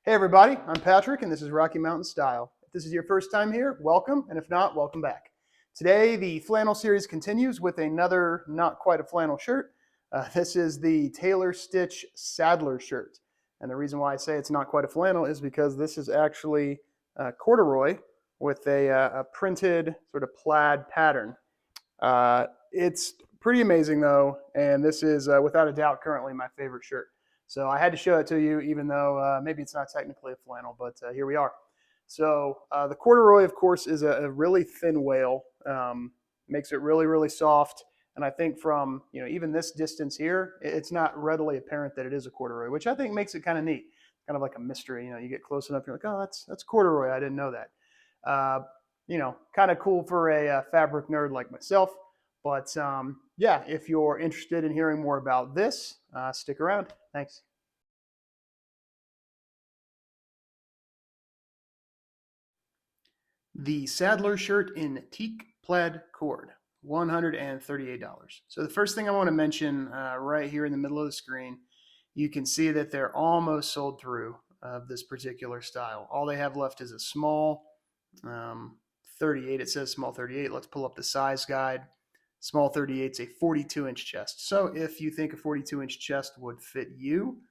Hey everybody, I'm Patrick and this is Rocky Mountain Style. If this is your first time here, welcome, and if not, welcome back. Today the flannel series continues with another not quite a flannel shirt. This is the Tailor Stitch Saddler shirt. And the reason why I say it's not quite a flannel is because this is actually corduroy with a printed sort of plaid pattern. It's pretty amazing though, and this is without a doubt currently my favorite shirt. So I had to show it to you, even though maybe it's not technically a flannel, but here we are. So the corduroy, of course, is a really thin wale, makes it really, really soft. And I think from even this distance here, it's not readily apparent that it is a corduroy, which I think makes it kind of neat, kind of like a mystery. You get close enough, you're like, oh, that's corduroy. I didn't know that. Kind of cool for a fabric nerd like myself. But yeah, if you're interested in hearing more about this, stick around. Thanks. The Saddler shirt in teak plaid cord, $138. So the first thing I want to mention right here in the middle of the screen, you can see that they're almost sold through of this particular style. All they have left is a small 38. It says small 38. Let's pull up the size guide. Small 38 is a 42-inch chest. So if you think a 42-inch chest would fit you,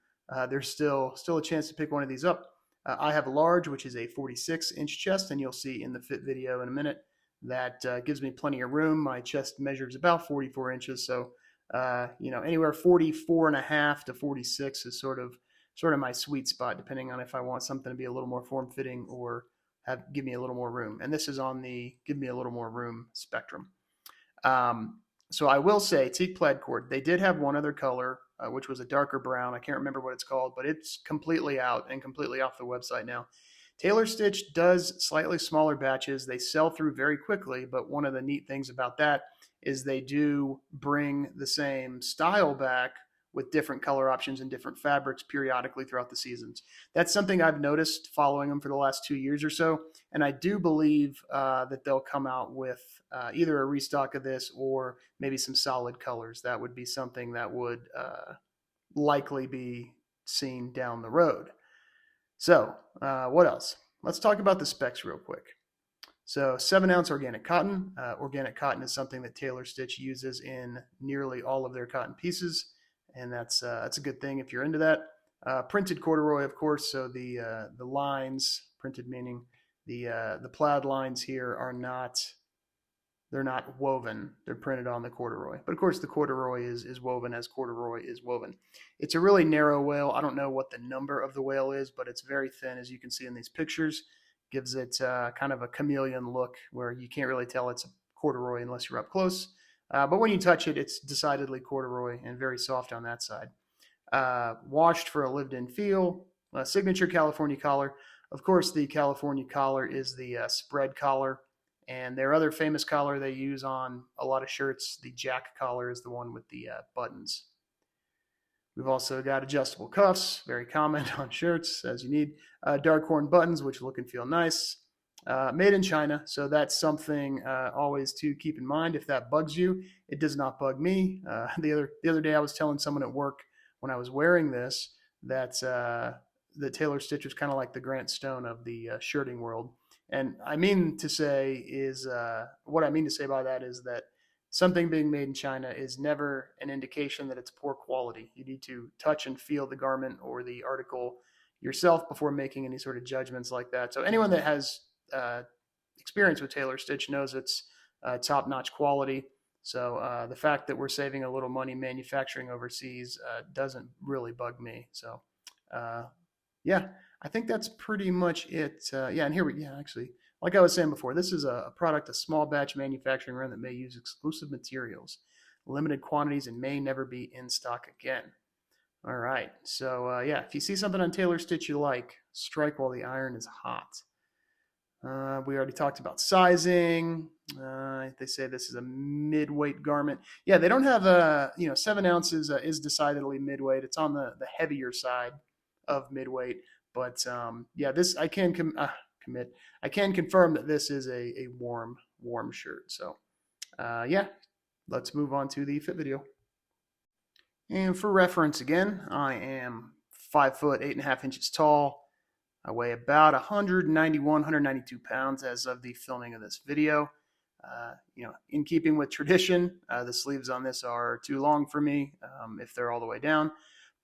there's still a chance to pick one of these up. I have a large, which is a 46-inch chest, and you'll see in the fit video in a minute that gives me plenty of room. My chest measures about 44 inches, so anywhere 44 and a half to 46 is sort of my sweet spot, depending on if I want something to be a little more form-fitting or give me a little more room. And this is on the give me a little more room spectrum. So I will say teak plaid cord. They did have one other color, which was a darker brown. I can't remember what it's called, but it's completely out and completely off the website now. Tailor Stitch does slightly smaller batches. They sell through very quickly, but one of the neat things about that is they do bring the same style back with different color options and different fabrics periodically throughout the seasons. That's something I've noticed following them for the last 2 years or so, and I do believe that they'll come out with either a restock of this or maybe some solid colors. That would be something that would likely be seen down the road. So what else? Let's talk about the specs real quick. So 7-ounce organic cotton. Organic cotton is something that Tailor Stitch uses in nearly all of their cotton pieces, and that's a good thing if you're into that. Printed corduroy, of course. So the lines, printed meaning the plaid lines here are not. They're not woven. They're printed on the corduroy. But of course, the corduroy is woven as corduroy is woven. It's a really narrow wale. I don't know what the number of the wale is, but it's very thin, as you can see in these pictures. Gives it kind of a chameleon look where you can't really tell it's a corduroy unless you're up close. But when you touch it, it's decidedly corduroy and very soft on that side. Washed for a lived-in feel. Signature California collar. Of course, the California collar is the spread collar. And their other famous collar they use on a lot of shirts, the jack collar, is the one with the buttons. We've also got adjustable cuffs, very common on shirts, as you need. Dark horn buttons, which look and feel nice. Made in China, so that's something always to keep in mind. If that bugs you, it does not bug me. The other day I was telling someone at work when I was wearing this that the Tailor Stitch was kind of like the Grant Stone of the shirting world. And what I mean to say by that is that something being made in China is never an indication that it's poor quality. You need to touch and feel the garment or the article yourself before making any sort of judgments like that. So anyone that has experience with Tailor Stitch knows it's top-notch quality. So the fact that we're saving a little money manufacturing overseas doesn't really bug me. So yeah. I think that's pretty much it. Actually, like I was saying before, this is a product, a small batch manufacturing run that may use exclusive materials, limited quantities, and may never be in stock again. All right. So, if you see something on Tailor Stitch you like, strike while the iron is hot. We already talked about sizing. They say this is a mid-weight garment. Yeah, they don't have 7 ounces is decidedly mid-weight. It's on the heavier side of mid-weight. But this I can commit. I can confirm that this is a warm shirt. So let's move on to the fit video. And for reference again, I am 5 foot 8.5 inches tall, I weigh about 191, 192 pounds as of the filming of this video. In keeping with tradition, the sleeves on this are too long for me if they're all the way down,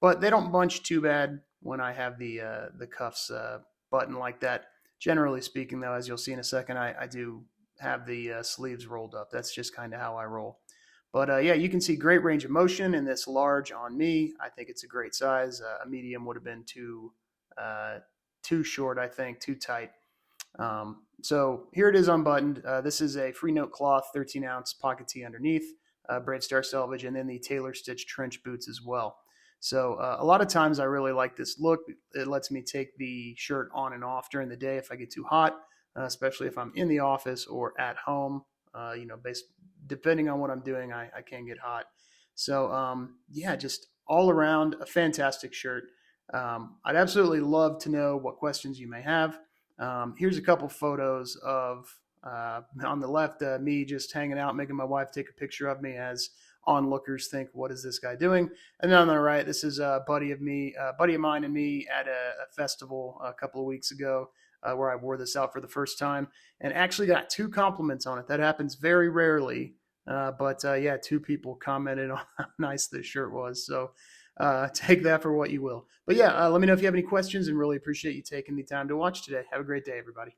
but they don't bunch too bad when I have the cuffs buttoned like that. Generally speaking, though, as you'll see in a second, I do have the sleeves rolled up. That's just kind of how I roll. But yeah, you can see great range of motion in this large on me. I think it's a great size. A medium would have been too short, I think, too tight. So here it is unbuttoned. This is a free note cloth, 13-ounce pocket tee underneath, Brave Star selvage, and then the tailor stitch trench boots as well. So a lot of times I really like this look. It lets me take the shirt on and off during the day if I get too hot, especially if I'm in the office or at home. Depending on what I'm doing, I can get hot. So yeah, just all around a fantastic shirt. I'd absolutely love to know what questions you may have. Here's a couple photos of, on the left, me just hanging out, making my wife take a picture of me as onlookers think, what is this guy doing? And then on the right, this is a buddy of mine and me at a festival a couple of weeks ago where I wore this out for the first time and actually got 2 compliments on it. That happens very rarely. But yeah, 2 people commented on how nice this shirt was. So take that for what you will. But yeah, let me know if you have any questions and really appreciate you taking the time to watch today. Have a great day, everybody.